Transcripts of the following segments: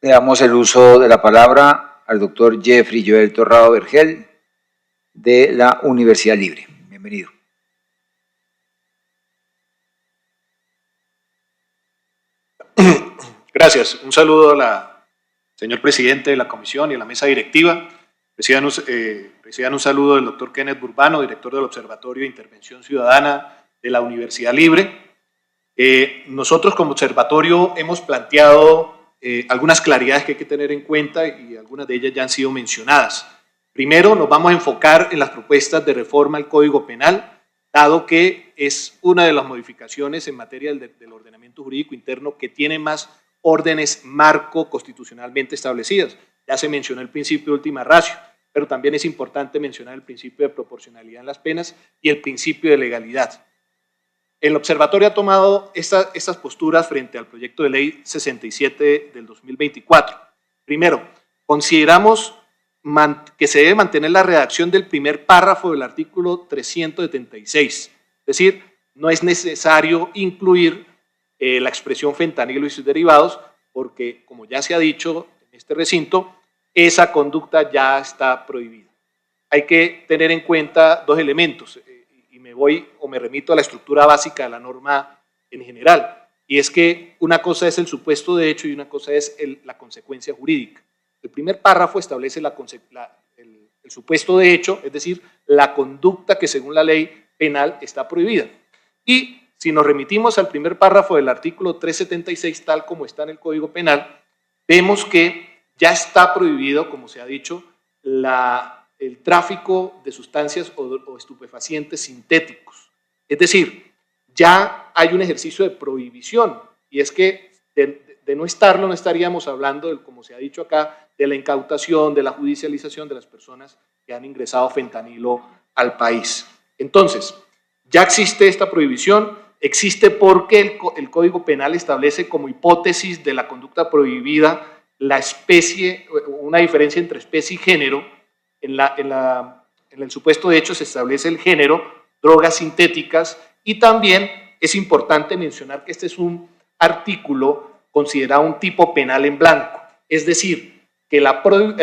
Le damos el uso de la palabra al doctor Jeffrey Joel Torrado Vergel de la Universidad Libre. Bienvenido. Gracias. Un saludo al señor presidente de la comisión y a la mesa directiva. Reciban un saludo del doctor Kenneth Burbano, director del Observatorio de Intervención Ciudadana de la Universidad Libre. Nosotros como observatorio hemos planteado algunas claridades que hay que tener en cuenta y algunas de ellas ya han sido mencionadas. Primero, nos vamos a enfocar en las propuestas de reforma al Código Penal, dado que es una de las modificaciones en materia del ordenamiento jurídico interno que tiene más órdenes marco constitucionalmente establecidas. Ya se mencionó el principio de última ratio, pero también es importante mencionar el principio de proporcionalidad en las penas y el principio de legalidad. El observatorio ha tomado estas posturas frente al proyecto de ley 67 del 2024. Primero, consideramos que se debe mantener la redacción del primer párrafo del artículo 376. Es decir, no es necesario incluir la expresión fentanilo y sus derivados, porque, como ya se ha dicho en este recinto, esa conducta ya está prohibida. Hay que tener en cuenta dos elementos, y me remito a la estructura básica de la norma en general, y es que una cosa es el supuesto de hecho y una cosa es la consecuencia jurídica. El primer párrafo establece el supuesto de hecho, es decir, la conducta que según la ley penal está prohibida. Y si nos remitimos al primer párrafo del artículo 376, tal como está en el Código Penal, vemos que ya está prohibido, como se ha dicho, el tráfico de sustancias o estupefacientes sintéticos. Es decir, ya hay un ejercicio de prohibición, y es que de no estarlo, no estaríamos hablando, como se ha dicho acá, de la incautación, de la judicialización de las personas que han ingresado fentanilo al país. Entonces, ya existe esta prohibición, existe porque el Código Penal establece como hipótesis de la conducta prohibida la especie, una diferencia entre especie y género. En el supuesto de hecho se establece el género, drogas sintéticas, y también es importante mencionar que este es un artículo considerado un tipo penal en blanco, es decir, que el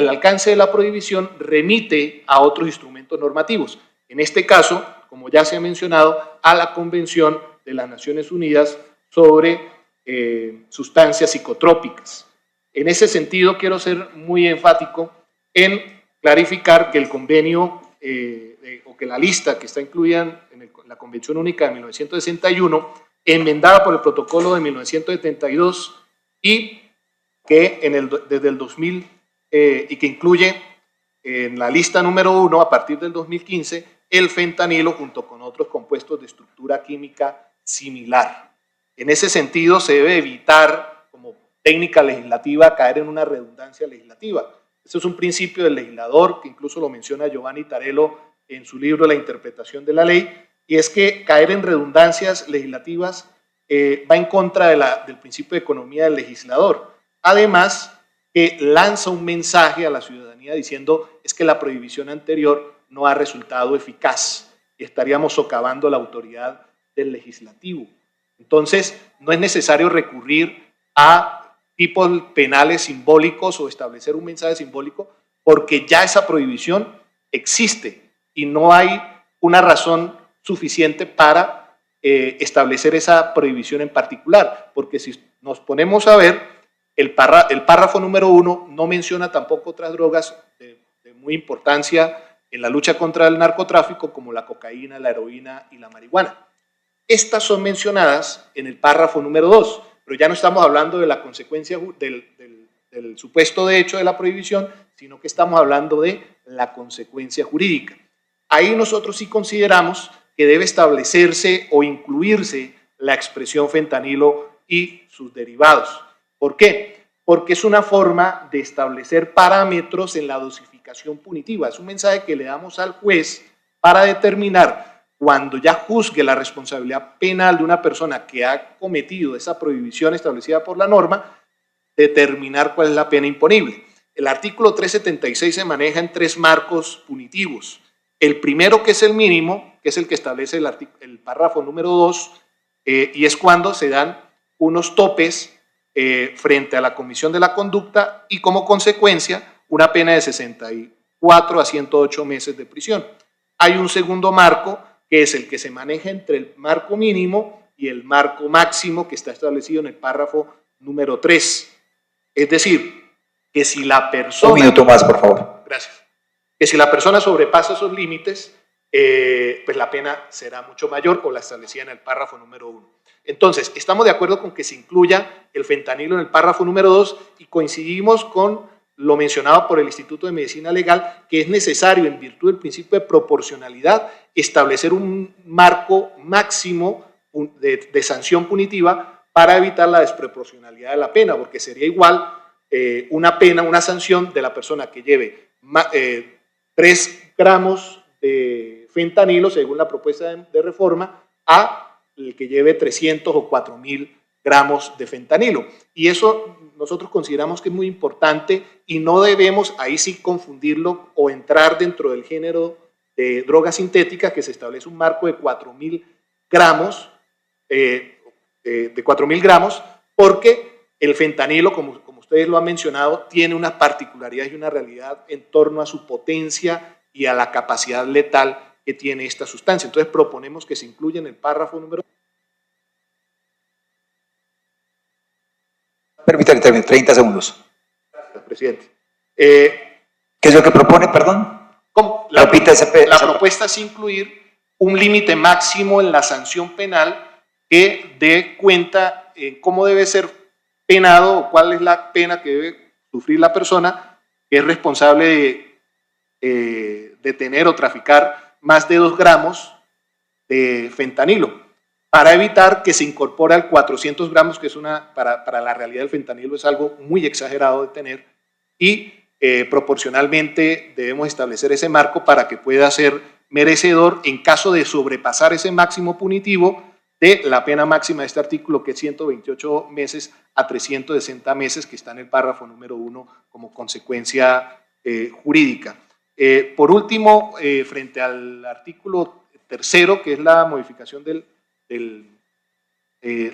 alcance de la prohibición remite a otros instrumentos normativos. En este caso, como ya se ha mencionado, a la Convención de las Naciones Unidas sobre sustancias psicotrópicas. En ese sentido, quiero ser muy enfático en clarificar que el convenio o que la lista que está incluida en la Convención Única de 1961, enmendada por el Protocolo de 1972 y que desde el 2000 y que incluye en la lista número 1 a partir del 2015 el fentanilo junto con otros compuestos de estructura química similar. En ese sentido se debe evitar como técnica legislativa caer en una redundancia legislativa. Ese es un principio del legislador que incluso lo menciona Giovanni Tarello en su libro La interpretación de la ley, y es que caer en redundancias legislativas va en contra del principio de economía del legislador. Además, que lanza un mensaje a la ciudadanía diciendo es que la prohibición anterior no ha resultado eficaz y estaríamos socavando la autoridad del legislativo. Entonces, no es necesario recurrir a tipos penales simbólicos o establecer un mensaje simbólico porque ya esa prohibición existe y no hay una razón suficiente para establecer esa prohibición en particular, porque si nos ponemos a ver, el párrafo número 1 no menciona tampoco otras drogas de muy importancia en la lucha contra el narcotráfico como la cocaína, la heroína y la marihuana. Estas son mencionadas en el párrafo número 2, pero ya no estamos hablando de la consecuencia del supuesto de hecho de la prohibición, sino que estamos hablando de la consecuencia jurídica. Ahí nosotros sí consideramos que debe establecerse o incluirse la expresión fentanilo y sus derivados. ¿Por qué? Porque es una forma de establecer parámetros en la dosificación punitiva. Es un mensaje que le damos al juez para determinar cuando ya juzgue la responsabilidad penal de una persona que ha cometido esa prohibición establecida por la norma, determinar cuál es la pena imponible. El artículo 376 se maneja en 3 marcos punitivos. El primero, que es el mínimo, que es el que establece el párrafo número 2, y es cuando se dan unos topes frente a la comisión de la conducta y como consecuencia una pena de 64 a 108 meses de prisión. Hay un segundo marco que es el que se maneja entre el marco mínimo y el marco máximo que está establecido en el párrafo número 3. Es decir, que si la persona... Un minuto más, por favor. Gracias. Que si la persona sobrepasa esos límites, pues la pena será mucho mayor o la establecida en el párrafo número 1. Entonces, estamos de acuerdo con que se incluya el fentanilo en el párrafo número 2 y coincidimos con lo mencionado por el Instituto de Medicina Legal, que es necesario, en virtud del principio de proporcionalidad, establecer un marco máximo de sanción punitiva para evitar la desproporcionalidad de la pena, porque sería igual una pena, una sanción de la persona que lleve 3 gramos de fentanilo, según la propuesta de reforma, a el que lleve 300 o 4.000 gramos de fentanilo. Y eso nosotros consideramos que es muy importante y no debemos ahí sí confundirlo o entrar dentro del género de drogas sintéticas, que se establece un marco de 4.000 gramos, porque el fentanilo, como ustedes lo han mencionado, tiene una particularidad y una realidad en torno a su potencia y a la capacidad letal que tiene esta sustancia. Entonces proponemos que se incluya en el párrafo número... Permítame, 30 segundos. Gracias, presidente. ¿Qué es lo que propone, perdón? ¿Cómo? La propuesta es incluir un límite máximo en la sanción penal que dé cuenta en cómo debe ser penado o cuál es la pena que debe sufrir la persona que es responsable de tener o traficar más de 2 gramos de fentanilo, para evitar que se incorpore al 400 gramos, que es para la realidad del fentanilo es algo muy exagerado de tener, y proporcionalmente debemos establecer ese marco para que pueda ser merecedor, en caso de sobrepasar ese máximo punitivo, de la pena máxima de este artículo, que es 128 meses a 360 meses, que está en el párrafo número 1 como consecuencia jurídica. Por último, frente al artículo 3, que es la modificación de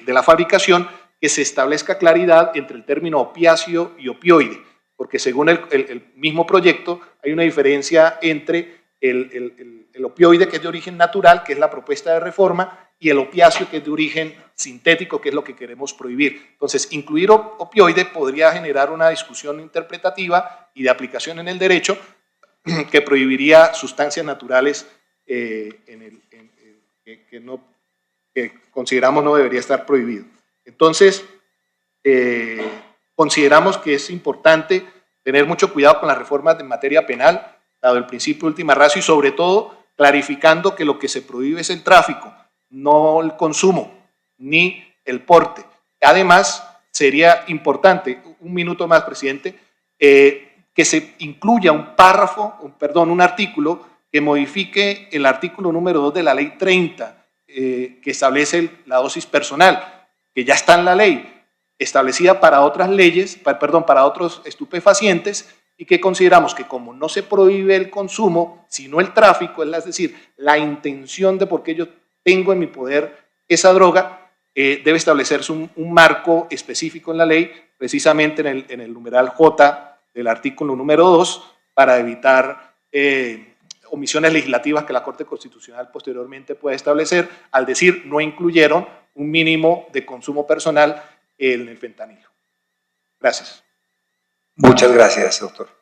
la fabricación, que se establezca claridad entre el término opiáceo y opioide, porque según el mismo proyecto hay una diferencia entre el opioide, que es de origen natural, que es la propuesta de reforma, y el opiáceo, que es de origen sintético, que es lo que queremos prohibir. Entonces, incluir opioide podría generar una discusión interpretativa y de aplicación en el derecho que prohibiría sustancias naturales que consideramos no debería estar prohibido. Entonces, consideramos que es importante tener mucho cuidado con las reformas de materia penal, dado el principio de última ratio, y sobre todo clarificando que lo que se prohíbe es el tráfico, no el consumo, ni el porte. Además, sería importante, un minuto más, presidente, que se incluya un artículo que modifique el artículo número 2 de la ley 30, que establece la dosis personal, que ya está en la ley, establecida para otras leyes, para otros estupefacientes, y que consideramos que como no se prohíbe el consumo, sino el tráfico, es decir, la intención de por qué yo tengo en mi poder esa droga, debe establecerse un marco específico en la ley, precisamente en el numeral J del artículo número 2, para evitar omisiones legislativas que la Corte Constitucional posteriormente pueda establecer, al decir no incluyeron un mínimo de consumo personal en el fentanilo. Gracias. Muchas gracias, doctor.